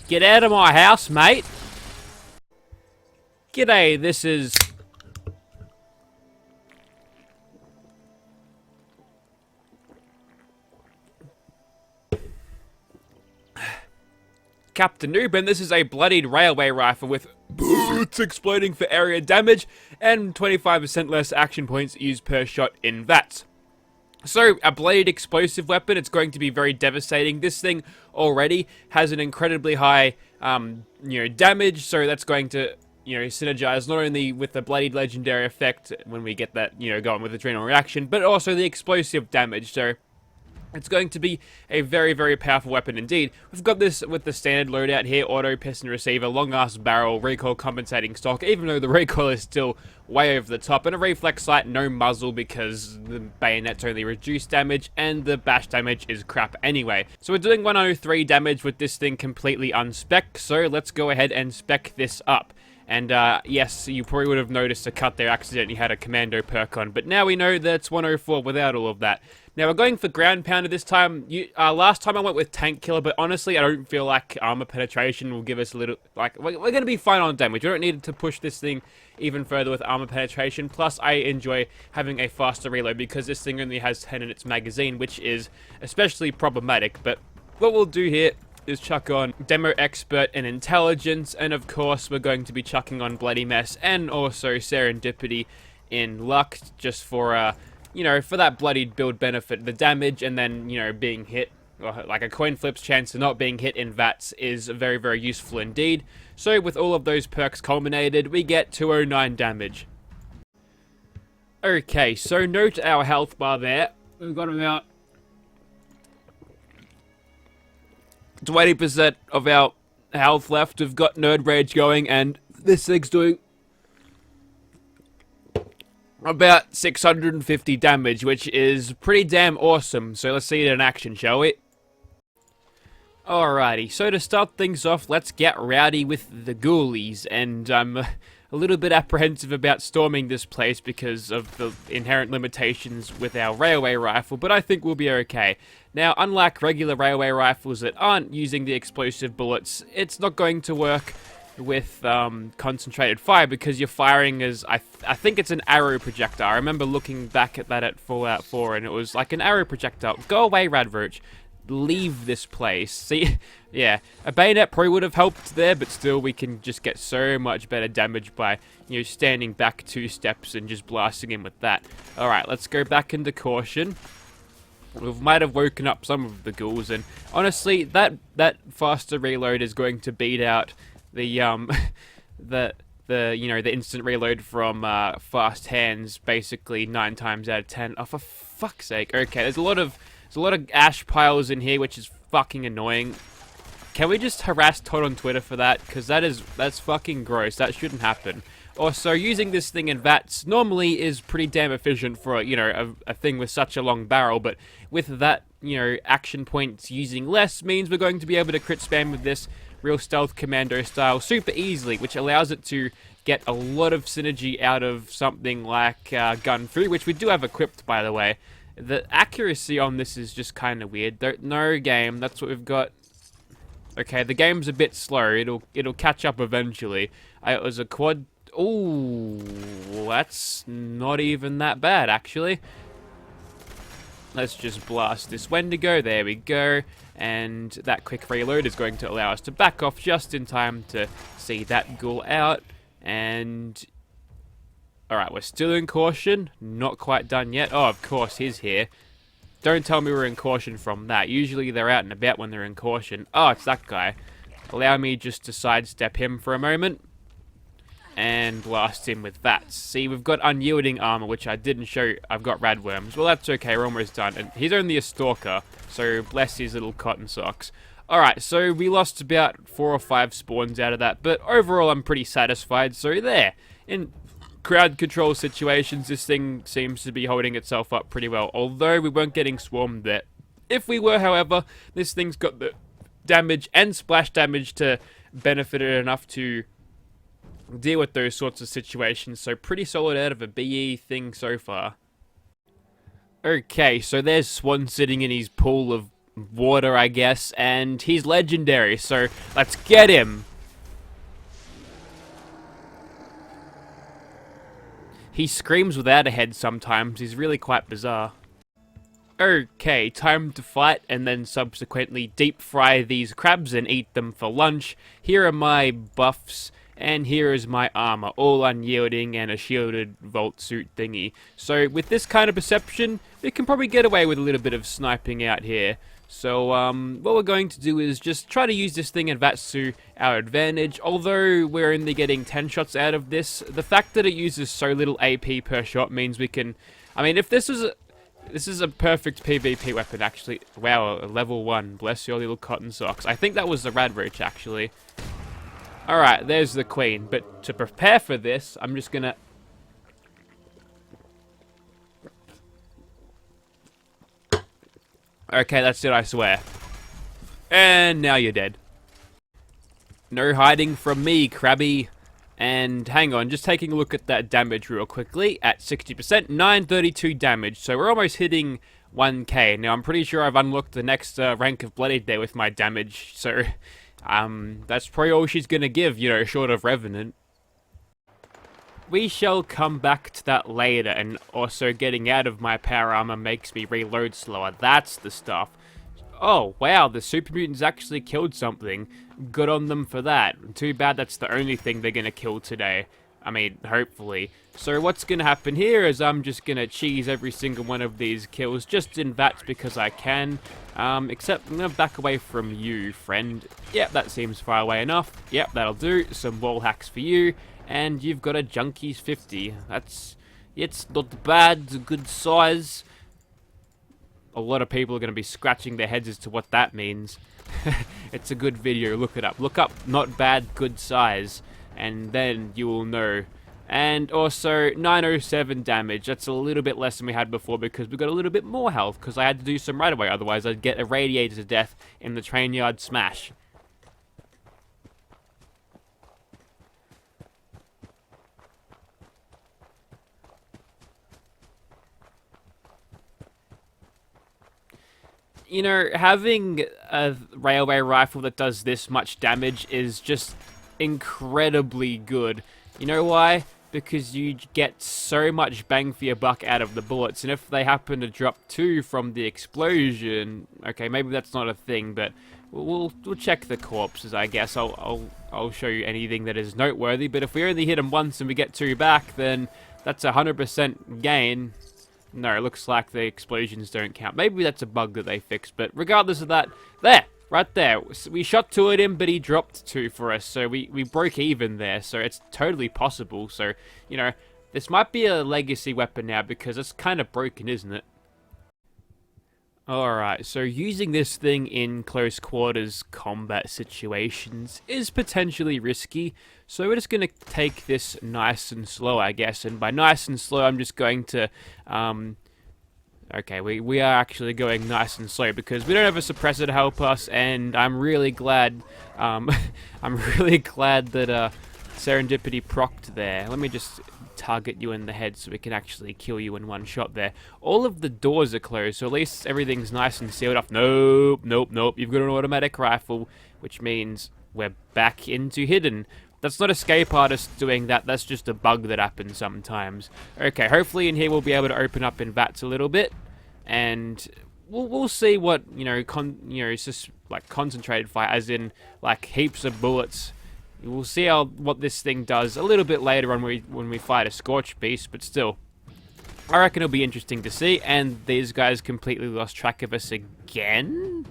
Get out of my house, mate. G'day, this is... Captain Noob, and this is a bloodied railway rifle with bullets exploding for area damage and 25% less action points used per shot in VATS. So, a bloodied explosive weapon, it's going to be very devastating. This thing already has an incredibly high, damage, so that's going to, synergize not only with the bloodied legendary effect when we get that, going with adrenal reaction, but also the explosive damage, so it's going to be a very, very powerful weapon indeed. We've got this with the standard loadout here, auto, piston receiver, long-ass barrel, recoil compensating stock, even though the recoil is still way over the top, and a reflex sight, no muzzle because the bayonet's only reduced damage, and the bash damage is crap anyway. So we're doing 103 damage with this thing completely unspec, so let's go ahead and spec this up. And yes, you probably would have noticed a cut there accidentally had a commando perk on, but now we know that it's 104 without all of that. Now we're going for ground pounder this time. Last time I went with tank killer, but honestly I don't feel like armor penetration will give us a little, like, we're going to be fine on damage. We don't need to push this thing even further with armor penetration. Plus I enjoy having a faster reload because this thing only has 10 in its magazine, which is especially problematic. But what we'll do here is chuck on Demo Expert and Intelligence, and of course we're going to be chucking on Bloody Mess and also Serendipity in Luck, just for, for that bloodied build benefit. The damage and then, being hit, or like a coin flip's chance of not being hit in VATS is very, very useful indeed. So with all of those perks culminated, we get 209 damage. Okay, so note our health bar there. We've got about 20% of our health left. We've got Nerd Rage going, and this thing's doing about 650 damage, which is pretty damn awesome. So let's see it in action, shall we? Alrighty, so to start things off, let's get rowdy with the ghoulies, and I'm a little bit apprehensive about storming this place because of the inherent limitations with our railway rifle, but I think we'll be okay. Now, unlike regular railway rifles that aren't using the explosive bullets, it's not going to work with concentrated fire because you're firing as, I think it's an arrow projectile. I remember looking back at that at Fallout 4 and it was like an arrow projectile. Go away, Radroach. Leave this place. See, yeah, a bayonet probably would have helped there, but still we can just get so much better damage by, standing back 2 steps and just blasting him with that. Alright, let's go back into caution. We might have woken up some of the ghouls, and honestly, that faster reload is going to beat out the the instant reload from fast hands basically 9 times out of 10. Oh, for fuck's sake! Okay, there's a lot of ash piles in here, which is fucking annoying. Can we just harass Todd on Twitter for that? Because that's fucking gross. That shouldn't happen. Also, using this thing in VATS normally is pretty damn efficient for, a thing with such a long barrel, but with that, action points using less means we're going to be able to crit spam with this real stealth commando style super easily, which allows it to get a lot of synergy out of something like Gun Fu, which we do have equipped, by the way. The accuracy on this is just kind of weird. No game, that's what we've got. Okay, the game's a bit slow. It'll catch up eventually. It was a quad. Ooh, that's not even that bad, actually. Let's just blast this Wendigo. There we go. And that quick reload is going to allow us to back off just in time to see that ghoul out. And alright, we're still in caution. Not quite done yet. Oh, of course, he's here. Don't tell me we're in caution from that. Usually they're out and about when they're in caution. Oh, it's that guy. Allow me just to sidestep him for a moment and blast him with that. See, we've got unyielding armor, which I didn't show. I've got radworms. Well, that's okay. We're almost done. And he's only a stalker, so bless his little cotton socks. Alright, so we lost about 4 or 5 spawns out of that, but overall I'm pretty satisfied. So there. In crowd control situations, this thing seems to be holding itself up pretty well, although we weren't getting swarmed there. If we were, however, this thing's got the damage and splash damage to benefit it enough to deal with those sorts of situations, so pretty solid out of a BE thing so far. Okay, so there's Swan sitting in his pool of water, I guess, and he's legendary, so let's get him. He screams without a head sometimes. He's really quite bizarre. Okay, time to fight and then subsequently deep fry these crabs and eat them for lunch. Here are my buffs, and here is my armor, all unyielding and a shielded vault suit thingy. So with this kind of perception, we can probably get away with a little bit of sniping out here. So what we're going to do is just try to use this thing in VATS to our advantage. Although we're only getting 10 shots out of this, the fact that it uses so little AP per shot means we can... I mean, if this is a perfect PvP weapon, actually. Wow, a level 1. Bless your little cotton socks. I think that was the Radroach, actually. Alright, there's the queen. But to prepare for this, I'm just gonna... Okay, that's it, I swear. And now you're dead. No hiding from me, Krabby. And hang on, just taking a look at that damage real quickly. At 60%, 932 damage. So we're almost hitting 1k. Now, I'm pretty sure I've unlocked the next rank of Bloodied there with my damage. So, that's probably all she's gonna give, you know, short of Revenant. We shall come back to that later, and also getting out of my power armor makes me reload slower. That's the stuff. Oh, wow, the super mutants actually killed something. Good on them for that. Too bad that's the only thing they're gonna kill today. I mean, hopefully. So what's gonna happen here is I'm just gonna cheese every single one of these kills, just in VATS because I can. Except I'm gonna back away from you, friend. Yep, that seems far away enough. Yep, that'll do. Some wall hacks for you. And you've got a Junkies 50. It's not bad, it's a good size. A lot of people are going to be scratching their heads as to what that means. It's a good video, look it up. Look up not bad, good size, and then you will know. And also, 907 damage. That's a little bit less than we had before because we got a little bit more health because I had to do some right away, otherwise I'd get irradiated to death in the train yard smash. You know, having a railway rifle that does this much damage is just incredibly good. You know why? Because you get so much bang for your buck out of the bullets, and if they happen to drop 2 from the explosion, okay, maybe that's not a thing, but we'll check the corpses, I guess. I'll show you anything that is noteworthy, but if we only hit them once and we get 2 back, then that's a 100% gain. No, it looks like the explosions don't count. Maybe that's a bug that they fixed, but regardless of that, there, right there. We shot 2 at him, but he dropped 2 for us, so we broke even there, so it's totally possible. So, you know, this might be a legacy weapon now because it's kind of broken, isn't it? Alright, so using this thing in close quarters combat situations is potentially risky, so we're just going to take this nice and slow, I guess, and by nice and slow I'm just going to, okay, we are actually going nice and slow because we don't have a suppressor to help us, and I'm really glad, I'm really glad that, Serendipity procced there. Let me just target you in the head so we can actually kill you in one shot there. All of the doors are closed, so at least everything's nice and sealed off. Nope, nope, nope. You've got an automatic rifle, which means we're back into hidden. That's not Escape Artist doing that. That's just a bug that happens sometimes. Okay, hopefully in here we'll be able to open up in VATS a little bit, and we'll see what, you know, it's just like concentrated fire, as in like heaps of bullets. We'll see what this thing does a little bit later on when we fight a Scorch Beast, but still, I reckon it'll be interesting to see. And these guys completely lost track of us again?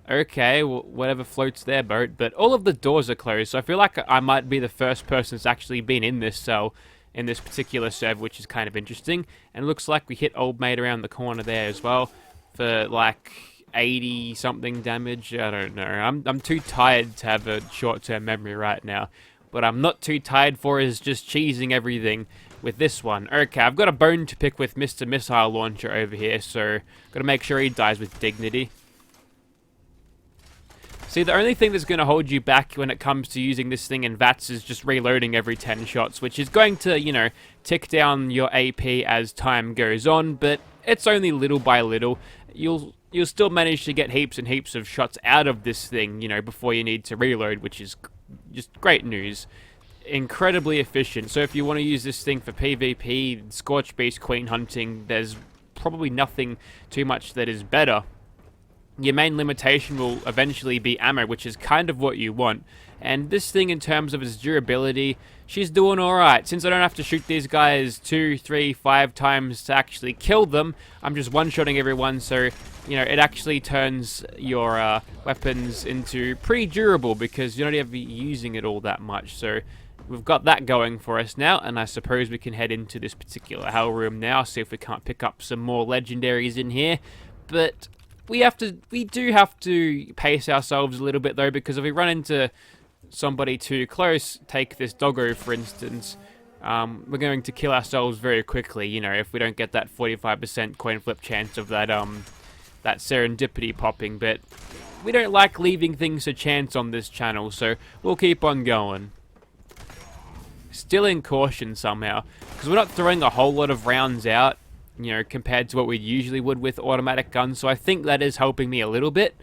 Okay, well, whatever floats their boat, but all of the doors are closed, so I feel like I might be the first person that's actually been in this cell, in this particular server, which is kind of interesting. And it looks like we hit Old Mate around the corner there as well, for like 80 something damage. I don't know. I'm too tired to have a short-term memory right now. What I'm not too tired for is just cheesing everything with this one. Okay, I've got a bone to pick with Mr. Missile Launcher over here, so gotta make sure he dies with dignity. See, the only thing that's going to hold you back when it comes to using this thing in VATS is just reloading every 10 shots, which is going to, you know, tick down your AP as time goes on, but it's only little by little. You'll you'll still manage to get heaps and heaps of shots out of this thing, you know, before you need to reload, which is just great news. Incredibly efficient. So if you want to use this thing for PvP, Scorch Beast Queen hunting, there's probably nothing too much that is better. Your main limitation will eventually be ammo, which is kind of what you want. And this thing, in terms of its durability, she's doing alright. Since I don't have to shoot these guys 2, 3, 5 times to actually kill them, I'm just one-shotting everyone, so, you know, it actually turns your weapons into pretty durable because you're not ever using it all that much. So we've got that going for us now, and I suppose we can head into this particular hell room now, see if we can't pick up some more legendaries in here. But we do have to pace ourselves a little bit though, because if we run into somebody too close, take this doggo for instance, we're going to kill ourselves very quickly, you know, if we don't get that 45% coin flip chance of that that serendipity popping. But we don't like leaving things to chance on this channel, so we'll keep on going. Still in caution somehow, because we're not throwing a whole lot of rounds out, you know, compared to what we usually would with automatic guns, so I think that is helping me a little bit.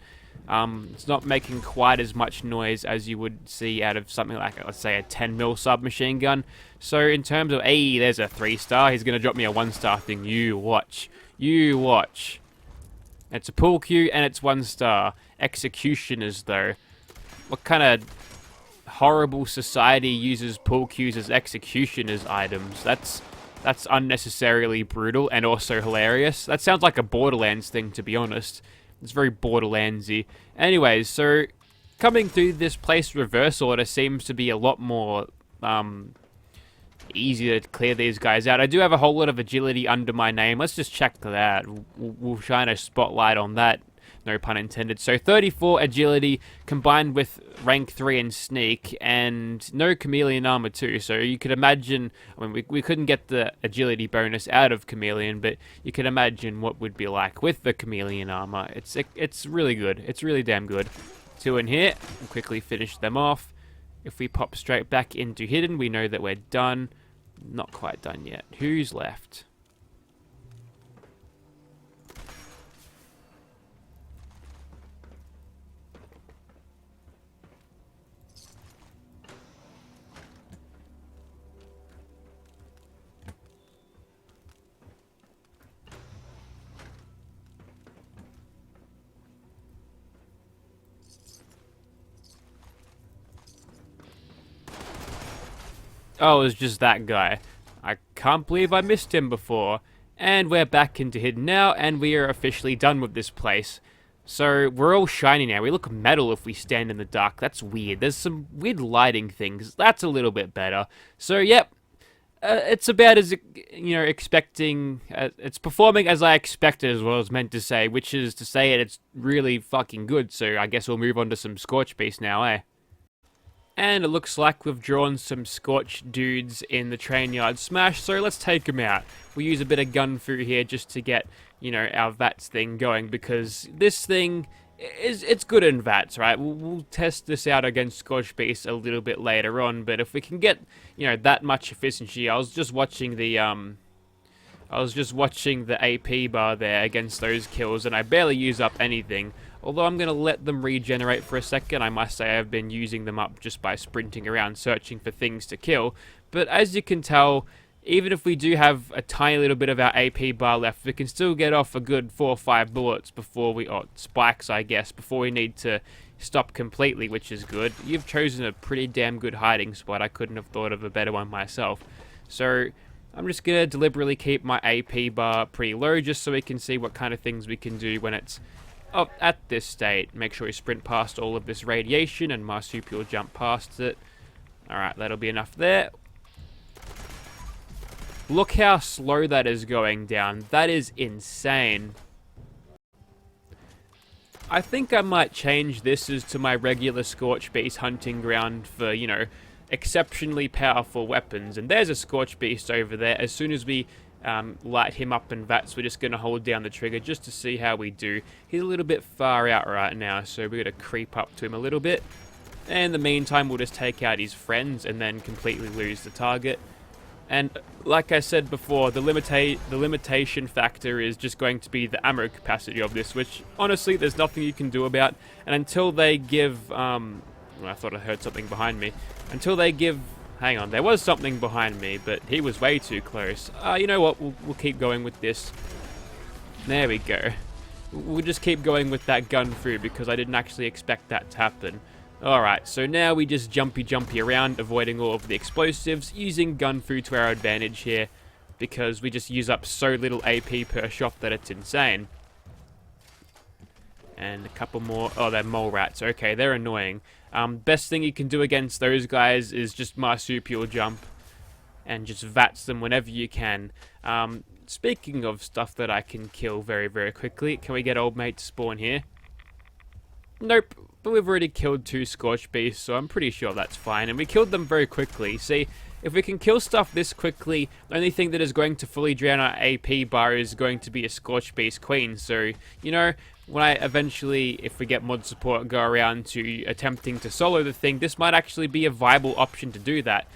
It's not making quite as much noise as you would see out of something like, let's say, a 10mm submachine gun. So in terms of, hey, there's a 3-star, he's going to drop me a 1-star thing. You watch. You watch. It's a pool cue and it's 1-star. Executioners, though. What kind of horrible society uses pool cues as executioners items? That's unnecessarily brutal and also hilarious. That sounds like a Borderlands thing, to be honest. It's very Borderlandsy. Anyways, so coming through this place reverse order seems to be a lot more easier to clear these guys out. I do have a whole lot of agility under my name. Let's just check that. We'll shine a spotlight on that. No pun intended. So 34 agility combined with rank 3 and sneak, and no chameleon armor too. So you could imagine, I mean, we couldn't get the agility bonus out of chameleon, but you could imagine what would be like with the chameleon armor. It's really good. It's really damn good. 2 in here. We'll quickly finish them off. If we pop straight back into hidden, we know that we're done. Not quite done yet. Who's left? Oh, it was just that guy. I can't believe I missed him before. And we're back into hidden now, and we are officially done with this place. So, we're all shiny now. We look metal if we stand in the dark. That's weird. There's some weird lighting things. That's a little bit better. So, yep. It's about as, you know, expecting... it's performing as I expected, as well as meant to say, which is to say it's really fucking good. So, I guess we'll move on to some Scorch Beast now, eh? And it looks like we've drawn some Scorch dudes in the train yard smash, so let's take them out. We'll use a bit of gun fu here just to get, you know, our VATS thing going, because this thing it's good in VATS, right? We'll test this out against Scorch Beast a little bit later on, but if we can get, you know, that much efficiency, I was just watching the AP bar there against those kills, and I barely use up anything. Although I'm going to let them regenerate for a second, I must say I've been using them up just by sprinting around searching for things to kill. But as you can tell, even if we do have a tiny little bit of our AP bar left, we can still get off a good 4 or 5 bullets before we, or spikes I guess, before we need to stop completely, which is good. You've chosen a pretty damn good hiding spot. I couldn't have thought of a better one myself. So I'm just going to deliberately keep my AP bar pretty low just so we can see what kind of things we can do when it's up at this state. Make sure we sprint past all of this radiation and Marsupial will jump past it. Alright, that'll be enough there. Look how slow that is going down. That is insane. I think I might change this as to my regular Scorch Beast hunting ground for, you know, exceptionally powerful weapons. And there's a Scorch Beast over there. As soon as we light him up in VATS, we're just going to hold down the trigger just to see how we do. He's a little bit far out right now, so we're going to creep up to him a little bit. And in the meantime, we'll just take out his friends and then completely lose the target. And like I said before, the limitation factor is just going to be the ammo capacity of this, which honestly there's nothing you can do about. And until they give, well, I thought I heard something behind me. Until they give, hang on, there was something behind me, but he was way too close. You know what? We'll keep going with this. There we go. We'll just keep going with that gun through because I didn't actually expect that to happen. Alright, so now we just jumpy around, avoiding all of the explosives, using gun through to our advantage here, because we just use up so little AP per shot that it's insane. And a couple more. Oh, they're mole rats. Okay, they're annoying. Best thing you can do against those guys is just marsupial jump and just vats them whenever you can. Speaking of stuff that I can kill very, very quickly, can we get old mate to spawn here? Nope, but we've already killed 2 scorch beasts, so I'm pretty sure that's fine. And we killed them very quickly. See, if we can kill stuff this quickly, the only thing that is going to fully drown our AP bar is going to be a scorch beast queen. So, you know, when I eventually, if we get mod support, go around to attempting to solo the thing, this might actually be a viable option to do that.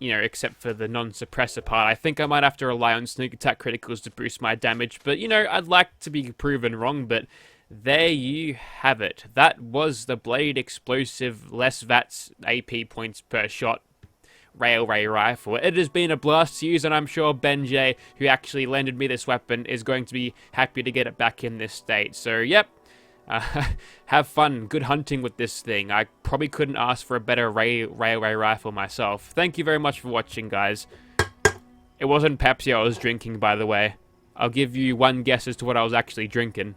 You know, except for the non-suppressor part. I think I might have to rely on sneak attack criticals to boost my damage, but, you know, I'd like to be proven wrong, but there you have it. That was the Blade Explosive, less VATS AP points per shot railway rifle. It has been a blast to use, and I'm sure Ben J, who actually lended me this weapon, is going to be happy to get it back in this state. So, yep. Have fun, good hunting with this thing. I probably couldn't ask for a better railway rifle myself. Thank you very much for watching, guys. It wasn't Pepsi I was drinking, by the way. I'll give you one guess as to what I was actually drinking.